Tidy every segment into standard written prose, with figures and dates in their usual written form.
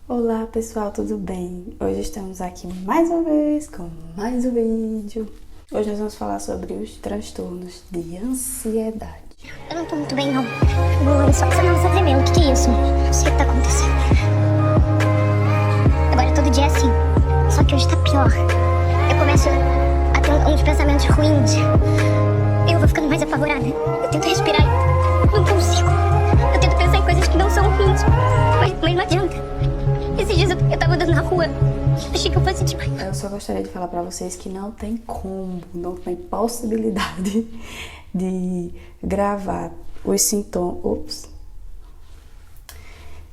Olá pessoal, tudo bem? Hoje estamos aqui mais uma vez com mais um vídeo. Hoje nós vamos falar sobre os transtornos de ansiedade. Eu não tô muito bem, não. Só tremendo. O que é isso? Não sei o que tá acontecendo. Agora todo dia é assim. Só que hoje tá pior. Eu começo a ter uns pensamentos ruins. Eu vou ficando mais apavorada. Eu tento respirar. Não consigo. Eu tento pensar em coisas que não são ruins. Mas não adianta. Esses dias eu tava andando na rua. Achei que eu fosse demais. Eu só gostaria de falar pra vocês que não tem como, não tem possibilidade de gravar os sintomas.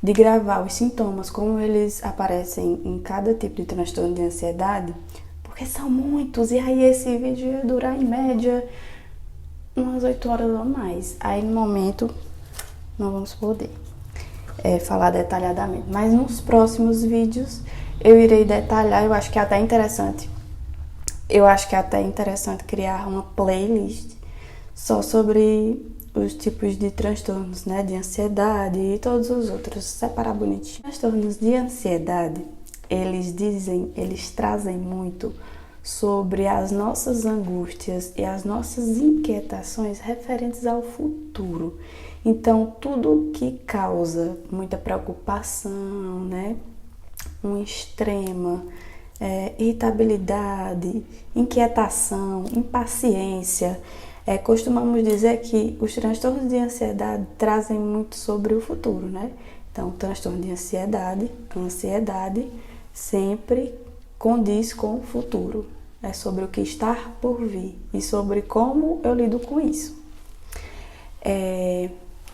De gravar os sintomas, como eles aparecem em cada tipo de transtorno de ansiedade, porque são muitos, e aí esse vídeo ia durar em média umas 8 horas ou mais. Aí no momento não vamos poder falar detalhadamente, mas nos próximos vídeos eu irei detalhar. Eu acho que é até interessante criar uma playlist só sobre os tipos de transtornos, né, de ansiedade e todos os outros, separar bonitinho. Transtornos de ansiedade, eles trazem muito sobre as nossas angústias e as nossas inquietações referentes ao futuro. Então, tudo que causa muita preocupação, né, uma extrema irritabilidade, inquietação, impaciência, costumamos dizer que os transtornos de ansiedade trazem muito sobre o futuro, né? Então, o transtorno de ansiedade sempre condiz com o futuro. É sobre o que está por vir e sobre como eu lido com isso.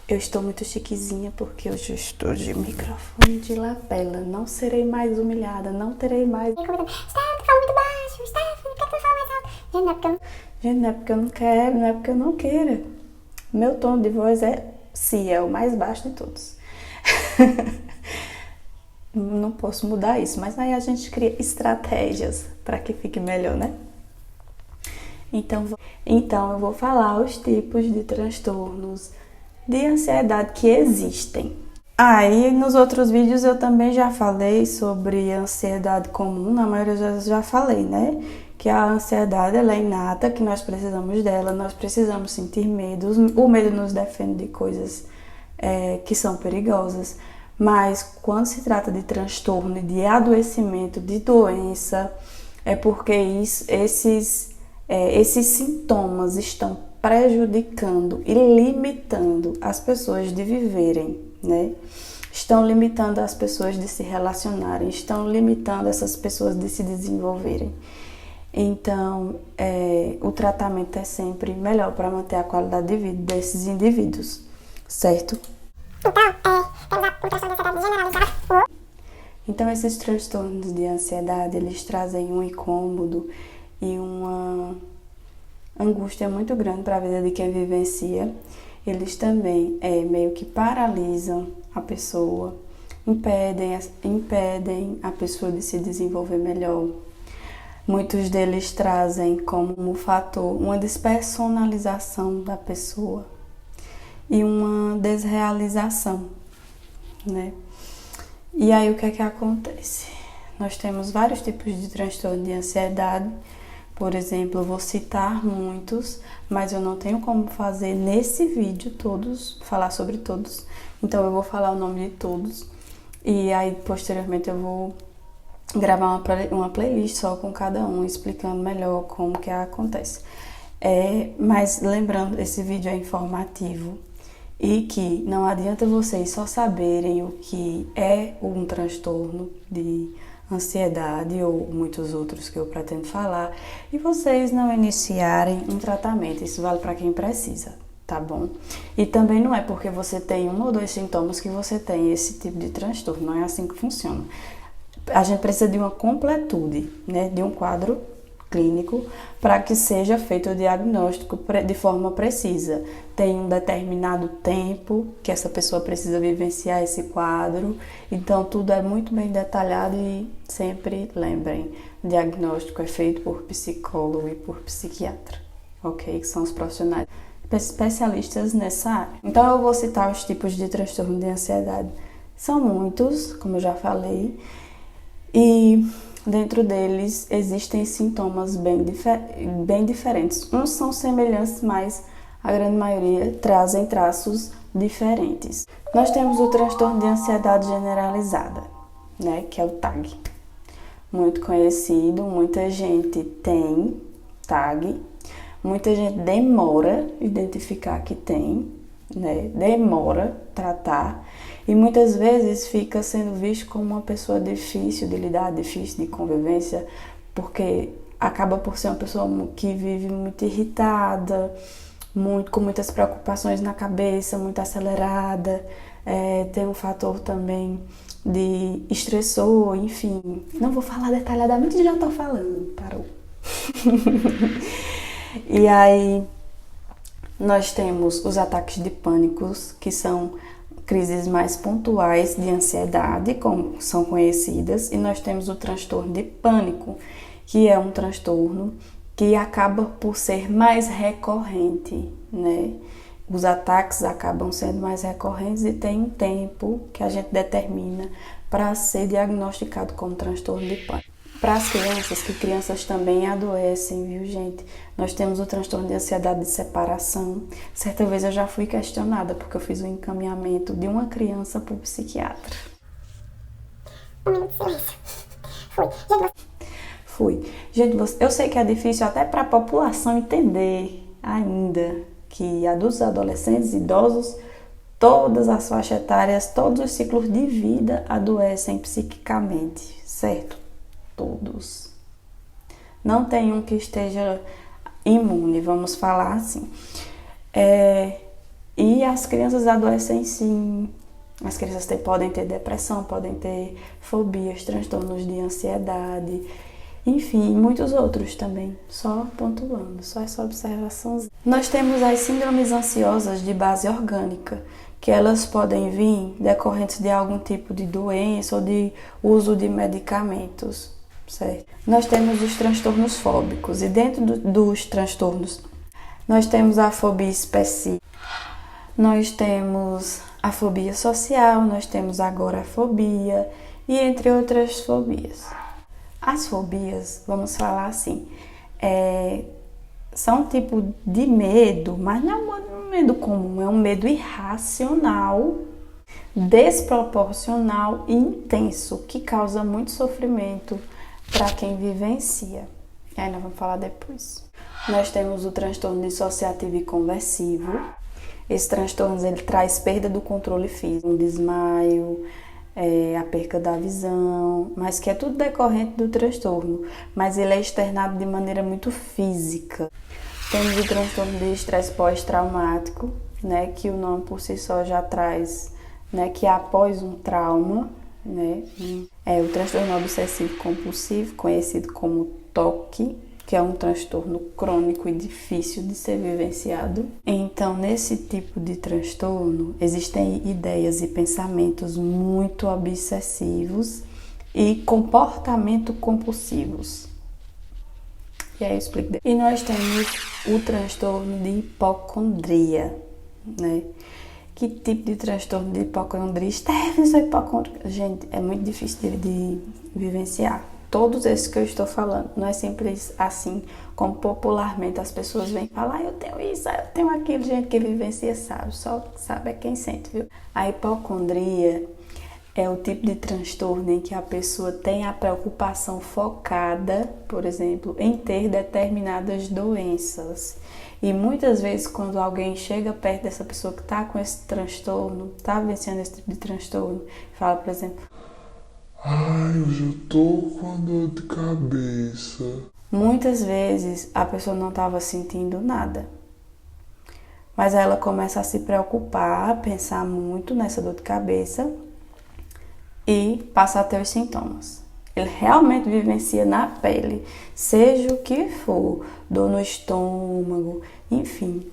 Eu estou muito chiquezinha porque hoje eu estou de microfone de lapela. Não serei mais humilhada, não terei mais... Stephanie, fala muito baixo. Stephanie, por que tu fala mais alto? Gente, não é porque eu não quero, não é porque eu não queira. Meu tom de voz é o mais baixo de todos. Não posso mudar isso, mas aí a gente cria estratégias para que fique melhor, né? Então eu vou falar os tipos de transtornos de ansiedade que existem. Aí nos outros vídeos eu também já falei sobre ansiedade comum, na maioria eu já falei, né? Que a ansiedade ela é inata, que nós precisamos dela, nós precisamos sentir medo. O medo nos defende de coisas que são perigosas, mas quando se trata de transtorno, de adoecimento, de doença, é porque esses sintomas estão prejudicando e limitando as pessoas de viverem, né? Estão limitando as pessoas de se relacionarem, estão limitando essas pessoas de se desenvolverem. Então, o tratamento é sempre melhor para manter a qualidade de vida desses indivíduos, certo? Então, esses transtornos de ansiedade, eles trazem um incômodo e uma angústia muito grande para a vida de quem vivencia. Eles também meio que paralisam a pessoa, impedem a pessoa de se desenvolver melhor. Muitos deles trazem como fator uma despersonalização da pessoa e uma desrealização, né? E aí o que é que acontece? Nós temos vários tipos de transtorno de ansiedade. Por exemplo, eu vou citar muitos, mas eu não tenho como fazer nesse vídeo falar sobre todos. Então eu vou falar o nome de todos e aí posteriormente eu vou gravar uma playlist só com cada um, explicando melhor como que acontece. Mas lembrando, esse vídeo é informativo e que não adianta vocês só saberem o que é um transtorno de ansiedade ou muitos outros que eu pretendo falar e vocês não iniciarem um tratamento. Isso vale para quem precisa, tá bom? E também não é porque você tem um ou dois sintomas que você tem esse tipo de transtorno, não é assim que funciona. A gente precisa de uma completude, né, de um quadro clínico para que seja feito o diagnóstico de forma precisa. Tem um determinado tempo que essa pessoa precisa vivenciar esse quadro, então tudo é muito bem detalhado e sempre lembrem, o diagnóstico é feito por psicólogo e por psiquiatra, ok? Que são os profissionais especialistas nessa área. Então eu vou citar os tipos de transtorno de ansiedade São muitos, como eu já falei, e dentro deles existem sintomas bem diferentes. Uns são semelhantes, mas a grande maioria trazem traços diferentes. Nós temos o transtorno de ansiedade generalizada, né, que é o TAG. Muito conhecido, muita gente tem TAG, muita gente demora a identificar que tem, né, demora a tratar e muitas vezes fica sendo visto como uma pessoa difícil de lidar, difícil de convivência, porque acaba por ser uma pessoa que vive muito irritada, com muitas preocupações na cabeça, muito acelerada, tem um fator também de estressor, enfim. Não vou falar detalhadamente, já tô falando, parou. E aí, nós temos os ataques de pânico, que são crises mais pontuais de ansiedade, como são conhecidas, e nós temos o transtorno de pânico, que é um transtorno que acaba por ser mais recorrente, né? Os ataques acabam sendo mais recorrentes e tem um tempo que a gente determina para ser diagnosticado como transtorno de pânico. Para as crianças, que crianças também adoecem, viu, gente? Nós temos o transtorno de ansiedade de separação. Certa vez eu já fui questionada porque eu fiz um encaminhamento de uma criança para o psiquiatra. Um minuto de silêncio. Fui. Gente, eu sei que é difícil até para a população entender ainda que adultos, adolescentes, idosos, todas as faixas etárias, todos os ciclos de vida adoecem psiquicamente, certo? Todos. Não tem um que esteja imune, vamos falar assim. E as crianças adoecem sim. As crianças podem ter depressão, podem ter fobias, transtornos de ansiedade, enfim, muitos outros também, só pontuando, só essa observação. Nós temos as síndromes ansiosas de base orgânica, que elas podem vir decorrentes de algum tipo de doença ou de uso de medicamentos, certo? Nós temos os transtornos fóbicos, e dentro dos transtornos, nós temos a fobia específica, nós temos a fobia social, nós temos a agorafobia, e entre outras fobias. As fobias, vamos falar assim, são um tipo de medo, mas não é um medo comum, é um medo irracional, desproporcional e intenso, que causa muito sofrimento para quem vivencia. E aí nós vamos falar depois. Nós temos o transtorno dissociativo e conversivo. Esse transtorno ele traz perda do controle físico, um desmaio, a perca da visão, mas que é tudo decorrente do transtorno, mas ele é externado de maneira muito física. Temos o transtorno de estresse pós-traumático, né, que o nome por si só já traz, né, que é após um trauma, né, o transtorno obsessivo compulsivo, conhecido como TOC, que é um transtorno crônico e difícil de ser vivenciado. Então, nesse tipo de transtorno, existem ideias e pensamentos muito obsessivos e comportamento compulsivos. E aí eu explico. E nós temos o transtorno de hipocondria, né? Que tipo de transtorno de hipocondria? Stephens ou hipocondria? Gente, é muito difícil de vivenciar. Todos esses que eu estou falando, não é simples assim como popularmente as pessoas vêm falar, eu tenho isso, eu tenho aquilo, gente que vivencia sabe, só sabe é quem sente, viu? A hipocondria é o tipo de transtorno em que a pessoa tem a preocupação focada, por exemplo, em ter determinadas doenças. E muitas vezes quando alguém chega perto dessa pessoa que está com esse transtorno, está vivenciando esse tipo de transtorno, fala, por exemplo, ai, hoje eu tô com dor de cabeça. Muitas vezes a pessoa não estava sentindo nada. Mas aí ela começa a se preocupar, a pensar muito nessa dor de cabeça e passa a ter os sintomas. Ele realmente vivencia na pele, seja o que for, dor no estômago, enfim.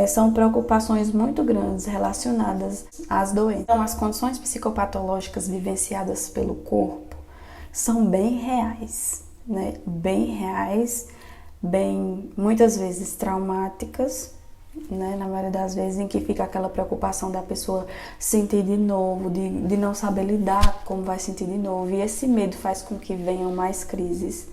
São preocupações muito grandes relacionadas às doenças. Então, as condições psicopatológicas vivenciadas pelo corpo são bem reais, né? Bem reais, muitas vezes traumáticas, né? Na maioria das vezes, em que fica aquela preocupação da pessoa sentir de novo, de não saber lidar como vai sentir de novo. E esse medo faz com que venham mais crises,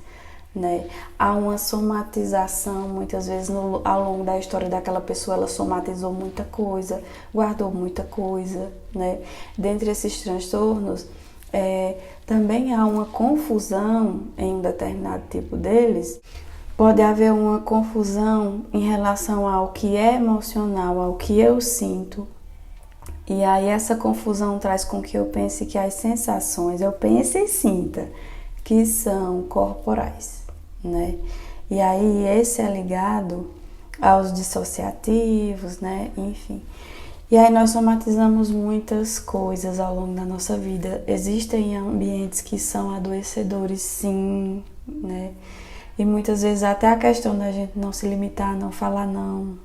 né? Há uma somatização, muitas vezes ao longo da história daquela pessoa, ela somatizou muita coisa, guardou muita coisa, né? Dentre esses transtornos, também há uma confusão em um determinado tipo deles. Pode haver uma confusão em relação ao que é emocional, ao que eu sinto. E aí essa confusão traz com que eu pense que as sensações, eu pense e sinta, que são corporais, né? E aí esse é ligado aos dissociativos, né? Enfim. E aí nós somatizamos muitas coisas ao longo da nossa vida. Existem ambientes que são adoecedores, sim, né? E muitas vezes até a questão da gente não se limitar, não falar não,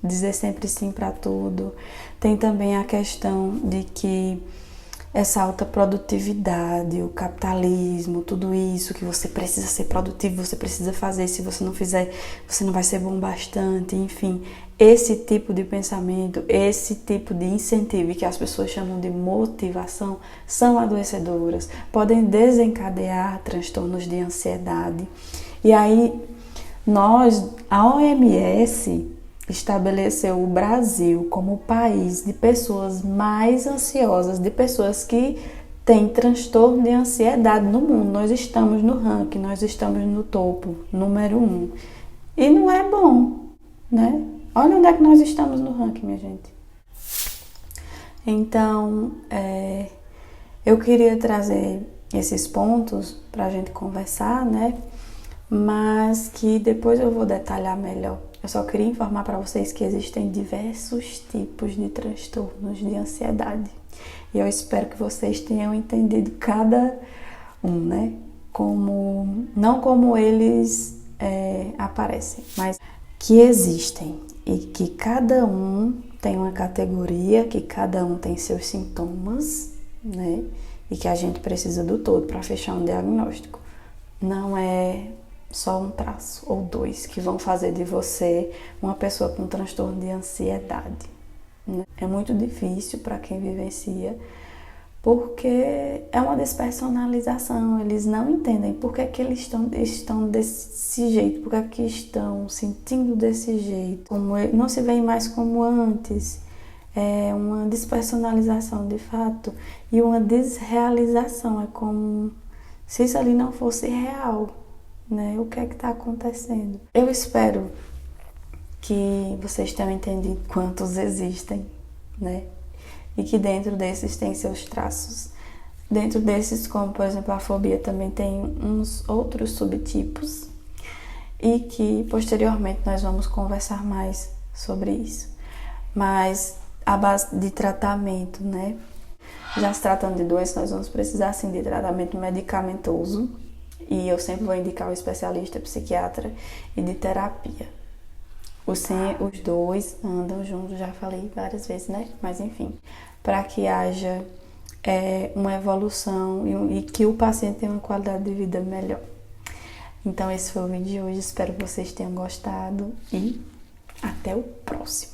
dizer sempre sim para tudo. Tem também a questão de que essa alta produtividade, o capitalismo, tudo isso, que você precisa ser produtivo, você precisa fazer, se você não fizer, você não vai ser bom bastante, enfim. Esse tipo de pensamento, esse tipo de incentivo que as pessoas chamam de motivação, são adoecedoras, podem desencadear transtornos de ansiedade. E aí, a OMS estabeleceu o Brasil como o país de pessoas mais ansiosas, de pessoas que têm transtorno de ansiedade no mundo. Nós estamos no ranking, nós estamos no topo, número 1. E não é bom, né? Olha onde é que nós estamos no ranking, minha gente. Então, eu queria trazer esses pontos para a gente conversar, né? Mas que depois eu vou detalhar melhor. Eu só queria informar para vocês que existem diversos tipos de transtornos de ansiedade. E eu espero que vocês tenham entendido cada um, né? Não como eles aparecem, mas que existem. E que cada um tem uma categoria, que cada um tem seus sintomas, né? E que a gente precisa do todo para fechar um diagnóstico. Não é só um traço ou dois que vão fazer de você uma pessoa com transtorno de ansiedade. É muito difícil para quem vivencia, porque é uma despersonalização. Eles não entendem por que eles estão desse jeito, por que estão sentindo desse jeito. Não se veem mais como antes. É uma despersonalização de fato e uma desrealização. É como se isso ali não fosse real. Né? O que é que está acontecendo? Eu espero que vocês tenham entendido quantos existem, né? E que dentro desses tem seus traços. Dentro desses, como por exemplo a fobia, também tem uns outros subtipos e que posteriormente nós vamos conversar mais sobre isso. Mas a base de tratamento, né? Já se tratando de doença, nós vamos precisar sim de tratamento medicamentoso. E eu sempre vou indicar o especialista, psiquiatra e de terapia. Os dois andam juntos, já falei várias vezes, né? Mas enfim, para que haja uma evolução e que o paciente tenha uma qualidade de vida melhor. Então esse foi o vídeo de hoje, espero que vocês tenham gostado e até o próximo.